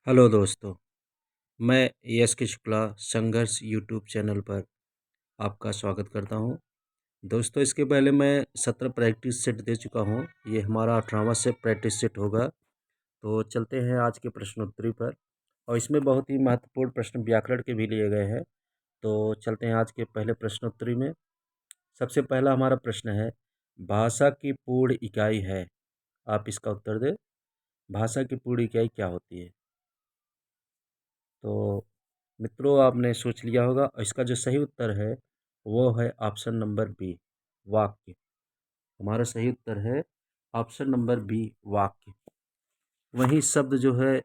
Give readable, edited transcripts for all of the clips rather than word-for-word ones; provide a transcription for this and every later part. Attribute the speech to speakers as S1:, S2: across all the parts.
S1: Hello दोस्तों, मैं यश के शुक्ला संघर्ष यूट्यूब चैनल पर आपका स्वागत करता हूं। दोस्तों, इसके पहले मैं 17 प्रैक्टिस सेट दे चुका हूं। ये हमारा 18वां से प्रैक्टिस सेट होगा। तो चलते हैं आज के प्रश्नोत्तरी पर। और इसमें बहुत ही महत्वपूर्ण प्रश्न व्याकरण के भी लिए गए हैं। तो चलते हैं आज के पहले प्रश्नोत्तरी में। सबसे पहला हमारा प्रश्न है, भाषा की पूर्ण इकाई है। आप इसका उत्तर दें। भाषा की पूर्ण इकाई क्या होती है? तो मित्रों, आपने सोच लिया होगा। इसका जो सही उत्तर है वो है ऑप्शन नंबर बी, वाक्य। हमारा सही उत्तर है ऑप्शन नंबर बी, वाक्य। वही शब्द जो है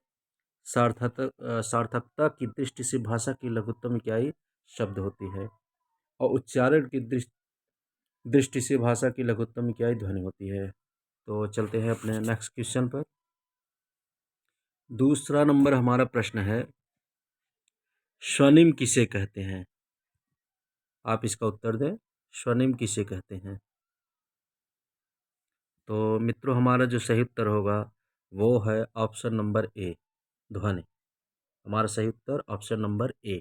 S1: सार्थकता की दृष्टि से भाषा की लघुत्तम इकाई शब्द होती है, और उच्चारण की दृष्टि से भाषा की लघुत्तम इकाई ध्वनि होती है। तो चलते हैं अपने नेक्स्ट क्वेश्चन पर। दूसरा नंबर हमारा प्रश्न है, स्वनिम किसे कहते हैं? आप इसका उत्तर दें। स्वनिम किसे कहते हैं? तो मित्रों, हमारा जो सही उत्तर होगा वो है ऑप्शन नंबर ए, ध्वनि। हमारा सही उत्तर ऑप्शन नंबर ए,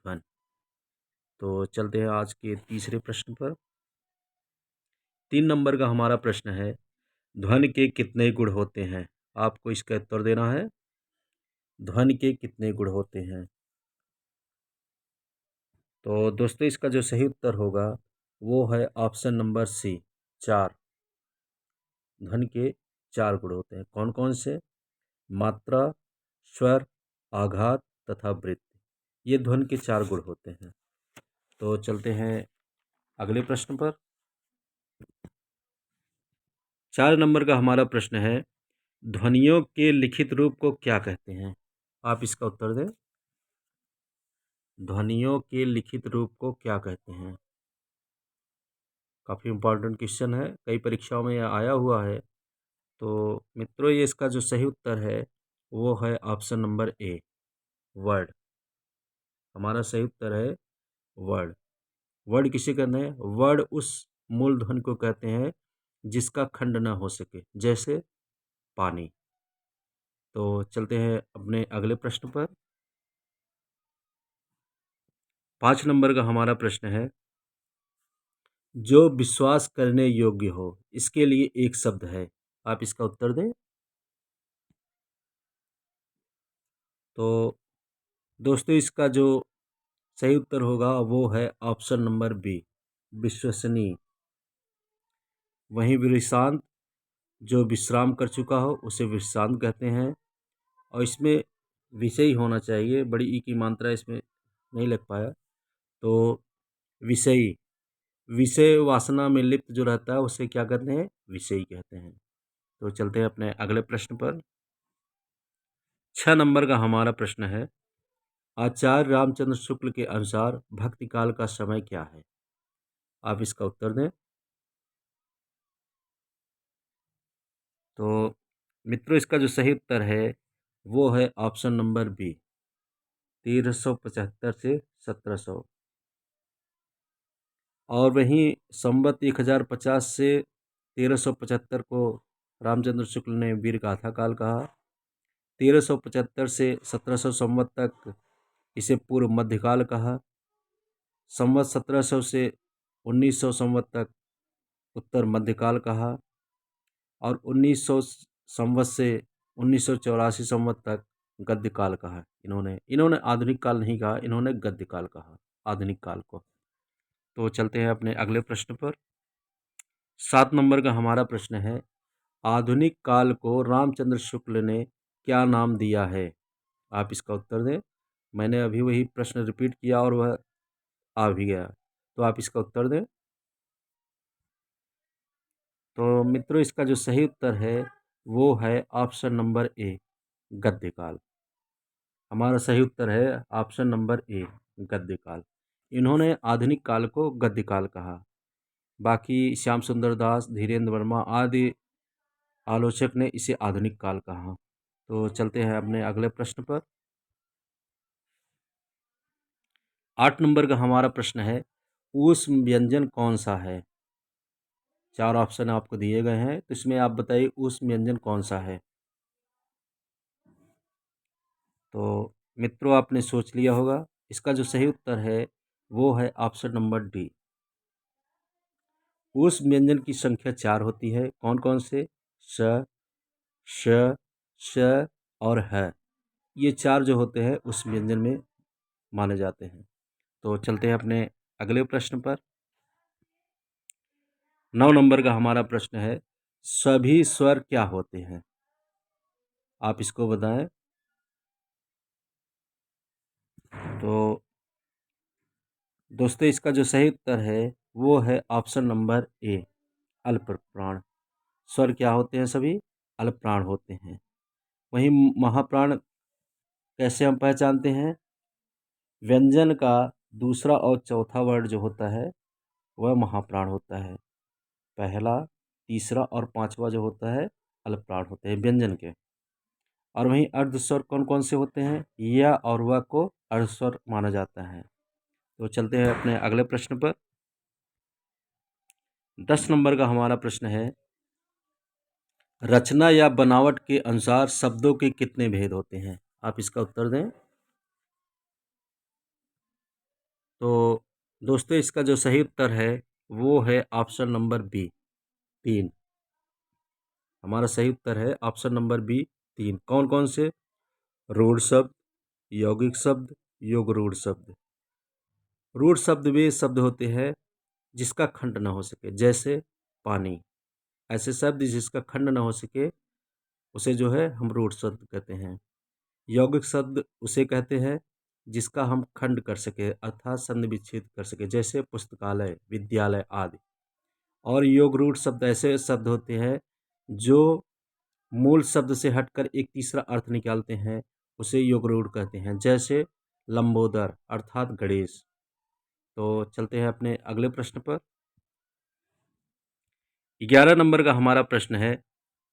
S1: ध्वनि। तो चलते हैं आज के तीसरे प्रश्न पर। 3 नंबर का हमारा प्रश्न है, ध्वनि के कितने गुण होते हैं? आपको इसका उत्तर देना है। ध्वनि के कितने गुण होते हैं? तो दोस्तों, इसका जो सही उत्तर होगा वो है ऑप्शन नंबर सी, 4। ध्वनि के 4 गुण होते हैं। कौन कौन से? मात्रा, स्वर, आघात तथा वृत्ति। ये ध्वनि के 4 गुण होते हैं। तो चलते हैं अगले प्रश्न पर। 4 नंबर का हमारा प्रश्न है, ध्वनियों के लिखित रूप को क्या कहते हैं? आप इसका उत्तर दें। ध्वनियों के लिखित रूप को क्या कहते हैं? काफ़ी इम्पोर्टेंट क्वेश्चन है, कई परीक्षाओं में यह आया हुआ है। तो मित्रों, ये इसका जो सही उत्तर है वो है ऑप्शन नंबर ए, वर्ड। हमारा सही उत्तर है वर्ड। वर्ड किसे कहते हैं? वर्ड उस मूल ध्वनि को कहते हैं जिसका खंड न हो सके, जैसे पानी। तो चलते हैं अपने अगले प्रश्न पर। 5 नंबर का हमारा प्रश्न है, जो विश्वास करने योग्य हो, इसके लिए एक शब्द है। आप इसका उत्तर दें। तो दोस्तों, इसका जो सही उत्तर होगा वो है ऑप्शन नंबर बी, विश्वसनीय। वहीं विश्रांत, जो विश्राम कर चुका हो उसे विश्रांत कहते हैं। और इसमें विषय होना चाहिए, बड़ी ई की मात्रा इसमें नहीं लग पाया। तो विषयी, विषय वासना में लिप्त जो रहता है उसे क्या कहते हैं? विषयी कहते हैं। तो चलते हैं अपने अगले प्रश्न पर। 6 नंबर का हमारा प्रश्न है, आचार्य रामचंद्र शुक्ल के अनुसार भक्ति काल का समय क्या है? आप इसका उत्तर दें। तो मित्रों, इसका जो सही उत्तर है वो है ऑप्शन नंबर बी, 1375 से 1700। और वहीं संवत 1050 से 1375 को रामचंद्र शुक्ल ने वीर गाथा काल कहा। 1375 से 1700 संवत तक इसे पूर्व मध्यकाल कहा। संवत 1700 से 1900 संवत तक उत्तर मध्यकाल कहा। और 1900 संवत से 1984 संवत तक गद्यकाल कहा। इन्होंने आधुनिक काल नहीं कहा, इन्होंने गद्यकाल कहा, आधुनिक काल को। तो चलते हैं अपने अगले प्रश्न पर। 7 नंबर का हमारा प्रश्न है, आधुनिक काल को रामचंद्र शुक्ल ने क्या नाम दिया है? आप इसका उत्तर दें। मैंने अभी वही प्रश्न रिपीट किया और वह आ भी गया। तो आप इसका उत्तर दें। तो मित्रों, इसका जो सही उत्तर है वो है ऑप्शन नंबर ए, गद्यकाल। हमारा सही उत्तर है ऑप्शन नंबर ए, गद्यकाल। इन्होंने आधुनिक काल को गद्यकाल कहा। बाकी श्याम सुंदर दास, धीरेन्द्र वर्मा आदि आलोचक ने इसे आधुनिक काल कहा। तो चलते हैं अपने अगले प्रश्न पर। 8 नंबर का हमारा प्रश्न है, ऊष्म व्यंजन कौन सा है? 4 ऑप्शन आपको दिए गए हैं, तो इसमें आप बताइए ऊष्म व्यंजन कौन सा है? तो मित्रों, आपने सोच लिया होगा। इसका जो सही उत्तर है वो है ऑप्शन नंबर डी। उस व्यंजन की संख्या 4 होती है। कौन कौन से? स, श, श और ह। ये 4 जो होते हैं उस व्यंजन में माने जाते हैं। तो चलते हैं अपने अगले प्रश्न पर। 9 नंबर का हमारा प्रश्न है, सभी स्वर क्या होते हैं? आप इसको बताएं। तो दोस्तों, इसका जो सही उत्तर है वो है ऑप्शन नंबर ए, अल्प प्राण। स्वर क्या होते हैं? सभी अल्प प्राण होते हैं। वहीं महाप्राण कैसे हम पहचानते हैं? व्यंजन का दूसरा और चौथा वर्ण जो होता है वह महाप्राण होता है। पहला, तीसरा और पांचवा जो होता है अल्प प्राण होते हैं व्यंजन के। और वहीं अर्ध स्वर कौन कौन से होते हैं? या और वह को अर्ध स्वर माना जाता है। तो चलते हैं अपने अगले प्रश्न पर। 10 नंबर का हमारा प्रश्न है, रचना या बनावट के अनुसार शब्दों के कितने भेद होते हैं? आप इसका उत्तर दें। तो दोस्तों, इसका जो सही उत्तर है वो है ऑप्शन नंबर बी, 3। हमारा सही उत्तर है ऑप्शन नंबर बी, 3। कौन कौन से? रूढ़ शब्द, यौगिक शब्द, योग रूढ़ शब्द। रूढ़ शब्द वे शब्द होते हैं जिसका खंड न हो सके, जैसे पानी। ऐसे शब्द जिसका खंड न हो सके उसे जो है हम रूढ़ शब्द कहते हैं। यौगिक शब्द उसे कहते हैं जिसका हम खंड कर सके, अर्थात संधि विच्छेद कर सके, जैसे पुस्तकालय, विद्यालय आदि। और योग रूढ़ शब्द ऐसे शब्द होते हैं जो मूल शब्द से हटकर एक तीसरा अर्थ निकालते हैं, उसे योग रूढ़ कहते हैं, जैसे लंबोदर अर्थात गणेश। तो चलते हैं अपने अगले प्रश्न पर। 11 नंबर का हमारा प्रश्न है,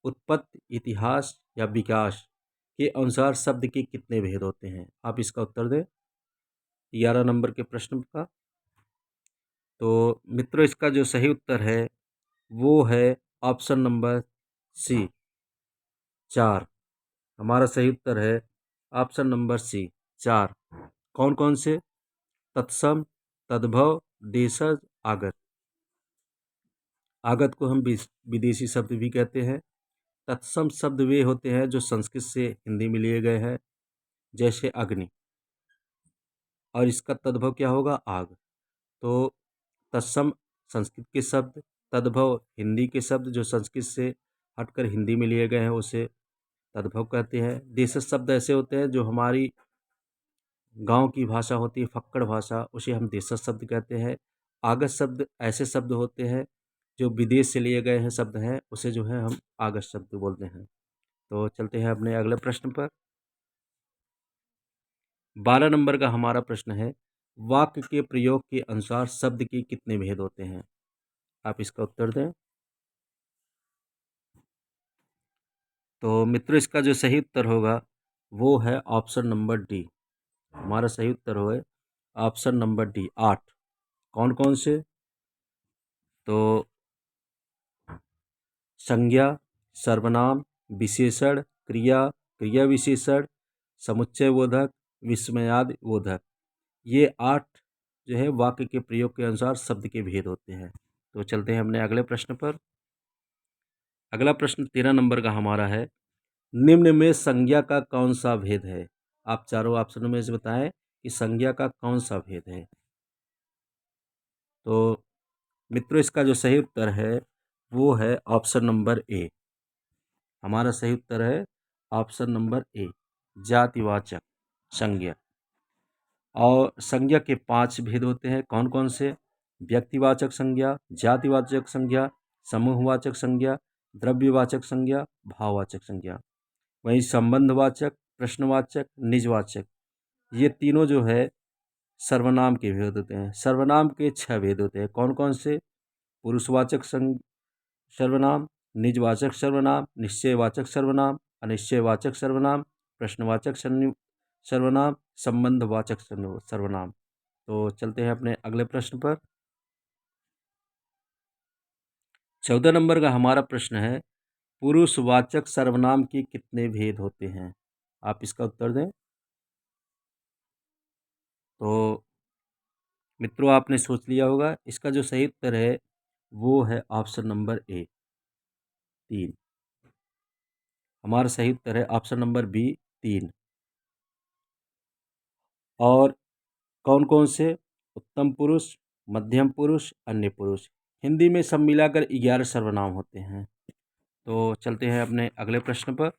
S1: उत्पत्ति, इतिहास या विकास के अनुसार शब्द के कितने भेद होते हैं? आप इसका उत्तर दें 11 नंबर के प्रश्न का। तो मित्रों, इसका जो सही उत्तर है वो है ऑप्शन नंबर सी, 4। हमारा सही उत्तर है ऑप्शन नंबर सी, 4। कौन कौन से? तत्सम, तद्भव, देशज, आगत। आगत को हम विदेशी शब्द भी कहते हैं। तत्सम शब्द वे होते हैं जो संस्कृत से हिंदी में लिए गए हैं, जैसे अग्नि। और इसका तद्भव क्या होगा? आग। तो तत्सम संस्कृत के शब्द, तद्भव हिंदी के शब्द जो संस्कृत से हटकर हिंदी में लिए गए हैं उसे तद्भव कहते हैं। देशज शब्द ऐसे होते हैं जो हमारी गांव की भाषा होती है, फक्कड़ भाषा, उसे हम देशज शब्द कहते हैं। आगत शब्द ऐसे शब्द होते हैं जो विदेश से लिए गए हैं शब्द हैं, उसे जो है हम आगत शब्द बोलते हैं। तो चलते हैं अपने अगले प्रश्न पर। 12 नंबर का हमारा प्रश्न है, वाक्य के प्रयोग के अनुसार शब्द के कितने भेद होते हैं? आप इसका उत्तर दें। तो मित्रों, इसका जो सही उत्तर होगा वो है ऑप्शन नंबर डी। हमारा सही उत्तर होगा ऑप्शन नंबर डी, 8। कौन कौन से? तो संज्ञा, सर्वनाम, विशेषण, क्रिया, क्रिया विशेषण, समुच्चय बोधक, विस्मयादि बोधक। ये 8 जो है वाक्य के प्रयोग के अनुसार शब्द के भेद होते हैं। तो चलते हैं अपने अगले प्रश्न पर। अगला प्रश्न 13 नंबर का हमारा है, निम्न में संज्ञा का कौन सा भेद है? आप चारों ऑप्शनों में से बताएं कि संज्ञा का कौन सा भेद है। तो मित्रों, इसका जो सही उत्तर है वो है ऑप्शन नंबर ए। हमारा सही उत्तर है ऑप्शन नंबर ए, जातिवाचक संज्ञा। और संज्ञा के 5 भेद होते हैं। कौन कौन से? व्यक्तिवाचक संज्ञा, जातिवाचक संज्ञा, समूहवाचक संज्ञा, द्रव्यवाचक संज्ञा, भाववाचक संज्ञा। वहीं संबंधवाचक, प्रश्नवाचक, निजवाचक, ये तीनों जो है सर्वनाम के भेद होते हैं। सर्वनाम के 6 भेद होते हैं। कौन कौन से? पुरुषवाचक सर्वनाम, निजवाचक सर्वनाम, निश्चयवाचक सर्वनाम, अनिश्चयवाचक सर्वनाम, प्रश्नवाचक सर्वनाम, संबंधवाचक सर्वनाम। तो चलते हैं अपने अगले प्रश्न पर। 14 नंबर का हमारा प्रश्न है, पुरुषवाचक सर्वनाम के कितने भेद होते हैं? आप इसका उत्तर दें। तो मित्रों, आपने सोच लिया होगा, इसका जो सही उत्तर है वो है ऑप्शन नंबर ए 3। हमारा सही उत्तर है ऑप्शन नंबर बी 3। और कौन कौन से? उत्तम पुरुष, मध्यम पुरुष, अन्य पुरुष। हिंदी में सब मिलाकर 11 सर्वनाम होते हैं। तो चलते हैं अपने अगले प्रश्न पर।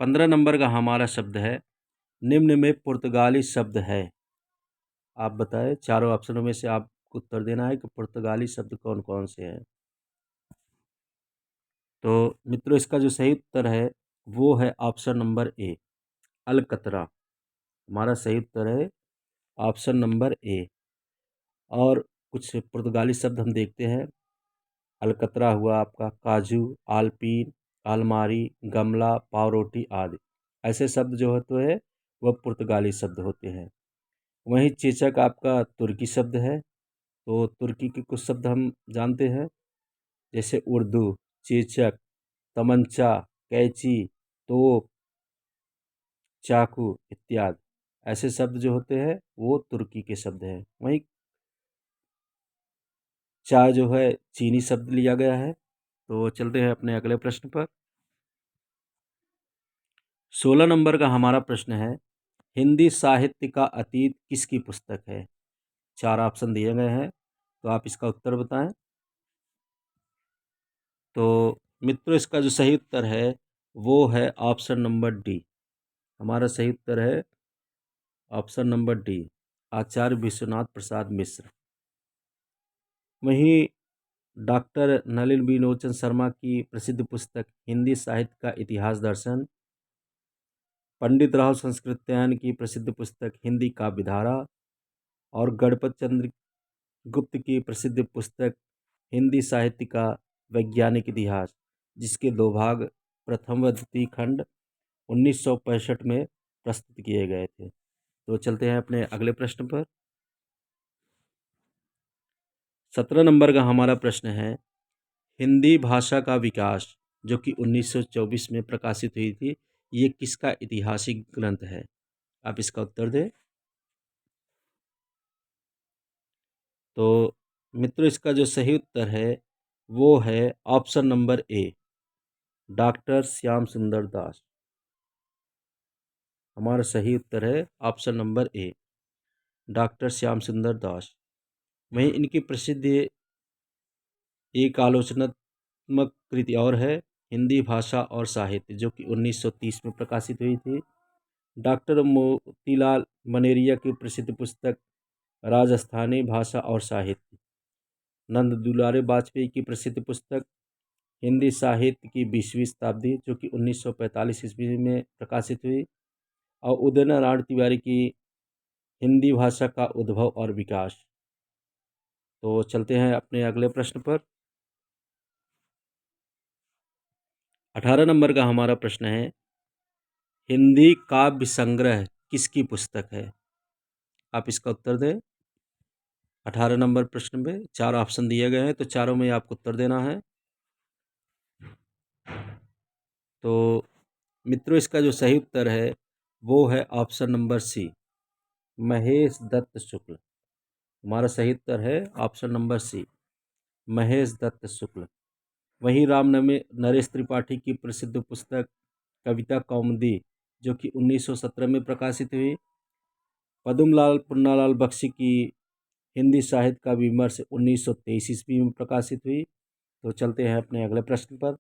S1: 15 नंबर का हमारा शब्द है, निम्न में पुर्तगाली शब्द है। आप बताएं, चारों ऑप्शनों में से आपको उत्तर देना है कि पुर्तगाली शब्द कौन कौन से हैं। तो मित्रों, इसका जो सही उत्तर है वो है ऑप्शन नंबर ए अलकतरा। हमारा सही उत्तर है ऑप्शन नंबर ए। और कुछ पुर्तगाली शब्द हम देखते हैं। अलकतरा हुआ आपका, काजू, आलपीन, अलमारी, गमला, पावरोटी आदि। ऐसे शब्द जो होते हैं वह पुर्तगाली शब्द होते हैं। वहीं चेचक आपका तुर्की शब्द है। तो तुर्की के कुछ शब्द हम जानते हैं, जैसे उर्दू, चेचक, तमंचा, कैंची, तोप, चाकू इत्यादि। ऐसे शब्द जो होते हैं वो तुर्की के शब्द हैं। वहीं चाय जो है चीनी शब्द लिया गया है। तो चलते हैं अपने अगले प्रश्न पर। 16 नंबर का हमारा प्रश्न है, हिंदी साहित्य का अतीत किसकी पुस्तक है? 4 ऑप्शन दिए गए हैं, तो आप इसका उत्तर बताएं। तो मित्रों, इसका जो सही उत्तर है वो है ऑप्शन नंबर डी। हमारा सही उत्तर है ऑप्शन नंबर डी, आचार्य विश्वनाथ प्रसाद मिश्र। वहीं डॉक्टर नलिन विलोचन शर्मा की प्रसिद्ध पुस्तक हिंदी साहित्य का इतिहास दर्शन, पंडित राव संस्कृत्यायन की प्रसिद्ध पुस्तक हिंदी काव्यधारा, और गणपत चंद्र गुप्त की प्रसिद्ध पुस्तक हिंदी साहित्य का वैज्ञानिक इतिहास, जिसके 2 भाग, प्रथम व द्वितीय खंड 1965 में प्रस्तुत किए गए थे। तो चलते हैं अपने अगले प्रश्न पर। 17 नंबर का हमारा प्रश्न है, हिंदी भाषा का विकास जो कि 1924 में प्रकाशित हुई थी, ये किसका ऐतिहासिक ग्रंथ है? आप इसका उत्तर दें। तो मित्रों, इसका जो सही उत्तर है वो है option number A doctor Shyam सुंदर दास। हमारा सही उत्तर है option number A doctor Shyam सुंदर दास। वहीं इनकी प्रसिद्ध एक आलोचनात्मक कृति और है, हिंदी भाषा और साहित्य, जो कि 1930 में प्रकाशित हुई थी। डॉक्टर मोतीलाल मनेरिया की प्रसिद्ध पुस्तक राजस्थानी भाषा और साहित्य, नंद दुलारे वाजपेयी की प्रसिद्ध पुस्तक हिंदी साहित्य की 20वीं शताब्दी, जो कि 1945 ईस्वी में प्रकाशित हुई, और उदयनारायण तिवारी की हिंदी भाषा का उद्भव और विकास। तो चलते हैं अपने अगले प्रश्न पर। 18 नंबर का हमारा प्रश्न है, हिंदी काव्य संग्रह किसकी पुस्तक है? आप इसका उत्तर दें। 18 नंबर प्रश्न में 4 ऑप्शन दिए गए हैं, तो चारों में आपको उत्तर देना है। तो मित्रों, इसका जो सही उत्तर है वो है option number C Mahesh Dutt Shukla. हमारा सही उत्तर है option number C Mahesh Dutt Shukla. वहीं नरेश त्रिपाठी की प्रसिद्ध पुस्तक कविता कौमुदी, जो कि 1917 में प्रकाशित हुई, पद्मलाल पुन्नालाल बख्शी की हिंदी साहित्य का विमर्श 1923 ईस्वी में प्रकाशित हुई। तो चलते हैं अपने अगले प्रश्न पर।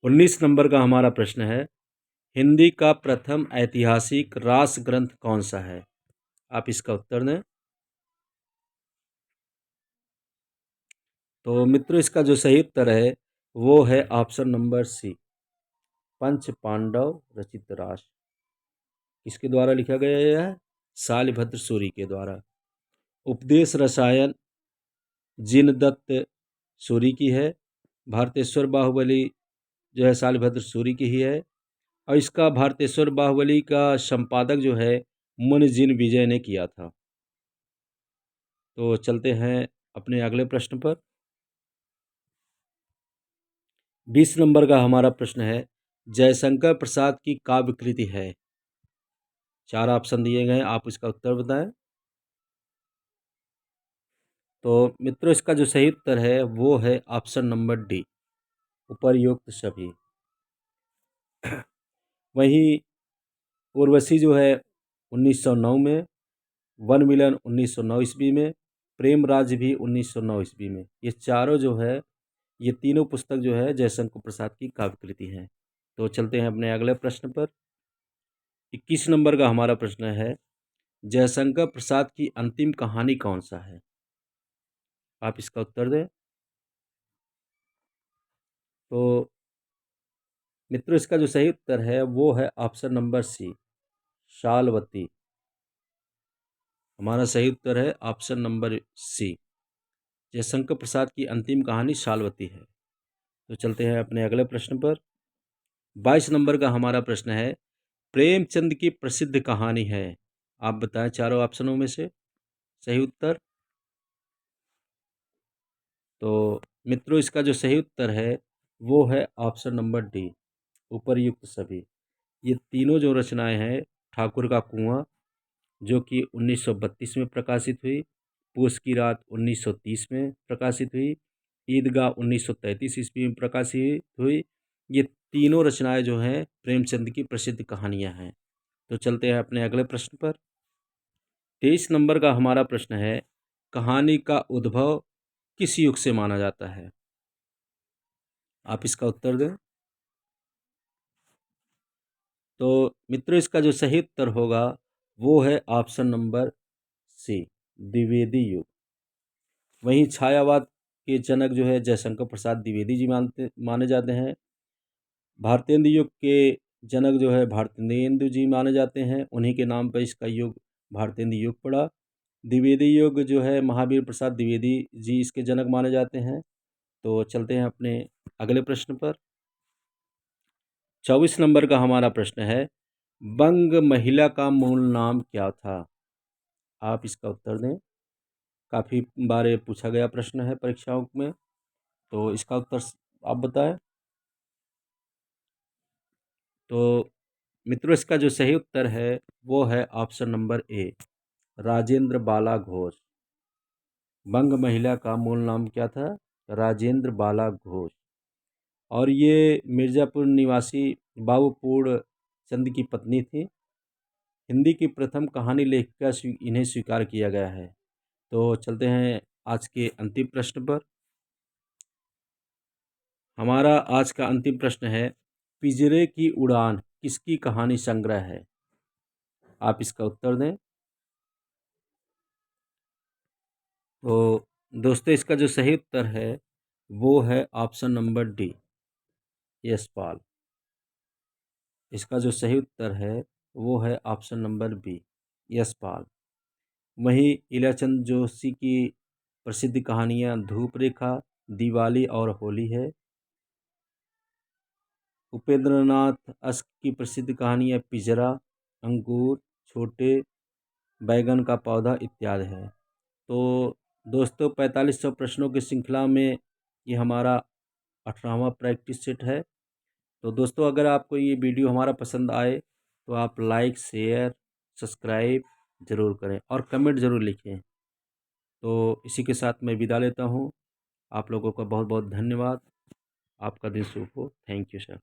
S1: 19 नंबर का हमारा प्रश्न है, हिंदी का प्रथम ऐतिहासिक रास ग्रंथ कौन सा है? आप इसका उत्तर दें। तो मित्रों, इसका जो सही उत्तर है वो है ऑप्शन नंबर सी पंच पांडव रचित रास। किसके द्वारा लिखा गया है? शालिभद्र सूरी के द्वारा। उपदेश रसायन जिनदत्त सूरी की है। भारतेश्वर बाहुबली जो है शालिभद्र सूरी की ही है। और इसका भारतेश्वर बाहुबली का संपादक जो है मुनिजिन विजय ने किया था। तो चलते हैं अपने अगले प्रश्न पर। 20 नंबर का हमारा प्रश्न है, जयशंकर प्रसाद की काव्य कृति है। 4 ऑप्शन दिए गए हैं, आप इसका उत्तर बताएं। तो मित्रों, इसका जो सही उत्तर है वो है ऑप्शन नंबर डी, उपर्युक्त सभी। वहीं उर्वशी जो है 1909 में, वन मिलन 1909 ईस्वी में, प्रेमराज भी 1909 ईस्वी में। ये चारों जो है, ये तीनों पुस्तक जो है जयशंकर प्रसाद की काव्य कृति हैं। तो चलते हैं अपने अगले प्रश्न पर। 21 नंबर का हमारा प्रश्न है, जयशंकर प्रसाद की अंतिम कहानी कौन सा है? आप इसका उत्तर दें। तो मित्रों, इसका जो सही उत्तर है वो है ऑप्शन नंबर सी, शालवती। हमारा सही उत्तर है ऑप्शन नंबर सी, जयशंकर प्रसाद की अंतिम कहानी शालवती है। तो चलते हैं अपने अगले प्रश्न पर। 22 नंबर का हमारा प्रश्न है, प्रेमचंद की प्रसिद्ध कहानी है। आप बताएं चारों ऑप्शनों में से सही उत्तर। तो मित्रों, इसका जो सही उत्तर है वो है ऑप्शन नंबर डी, उपर्युक्त सभी। ये तीनों जो रचनाएं हैं, ठाकुर का कुआं जो कि 1932 में प्रकाशित हुई, पूस की रात 1930 में प्रकाशित हुई, ईदगाह 1933 ईस्वी में प्रकाशित हुई, ये तीनों रचनाएं जो हैं प्रेमचंद की प्रसिद्ध कहानियां हैं। तो चलते हैं अपने अगले प्रश्न पर। 23 नंबर का हमारा प्रश्न है, कहानी का उद्भव किस युग से माना जाता है? आप इसका उत्तर दें। तो मित्रों, इसका जो सही उत्तर होगा वो है ऑप्शन नंबर सी, द्विवेदी युग। वहीं छायावाद के जनक जो है जयशंकर प्रसाद द्विवेदी जी माने जाते हैं। भारतेंदु युग के जनक जो है भारतेंदु जी माने जाते हैं, उन्हीं के नाम पर इसका युग भारतेंदु युग पड़ा। द्विवेदी युग जो है महावीर प्रसाद द्विवेदी जी इसके जनक माने जाते हैं। तो चलते हैं अपने अगले प्रश्न पर। 24 नंबर का हमारा प्रश्न है, बंग महिला का मूल नाम क्या था? आप इसका उत्तर दें। काफ़ी बार ये पूछा गया प्रश्न है परीक्षाओं में, तो इसका उत्तर आप बताएं। तो मित्रों, इसका जो सही उत्तर है वो है ऑप्शन नंबर ए, राजेंद्र बाला घोष। बंग महिला का मूल नाम क्या था? राजेंद्र बाला घोष। और ये मिर्ज़ापुर निवासी बाबू पूर्ण चंद की पत्नी थी। हिंदी की प्रथम कहानी लेखिका इन्हें स्वीकार किया गया है। तो चलते हैं आज के अंतिम प्रश्न पर। हमारा आज का अंतिम प्रश्न है, पिंजरे की उड़ान किसकी कहानी संग्रह है? आप इसका उत्तर दें। तो दोस्तों, इसका जो सही उत्तर है वो है ऑप्शन नंबर डी, यशपाल। इसका जो सही उत्तर है वो है ऑप्शन नंबर बी, यशपाल। वहीं इलाचंद जोशी की प्रसिद्ध कहानियाँ धूप रेखा, दिवाली और होली है। उपेंद्रनाथ अश्क की प्रसिद्ध कहानियाँ पिंजरा, अंगूर, छोटे, बैगन का पौधा इत्यादि है। तो दोस्तों, 4500 प्रश्नों की श्रृंखला में ये हमारा 18वां प्रैक्टिस सेट है। तो दोस्तों, अगर आपको ये वीडियो हमारा पसंद आए तो आप लाइक, शेयर, सब्सक्राइब ज़रूर करें और कमेंट ज़रूर लिखें। तो इसी के साथ मैं विदा लेता हूँ। आप लोगों का बहुत बहुत धन्यवाद। आपका दिन शुभ हो। Thank you sir.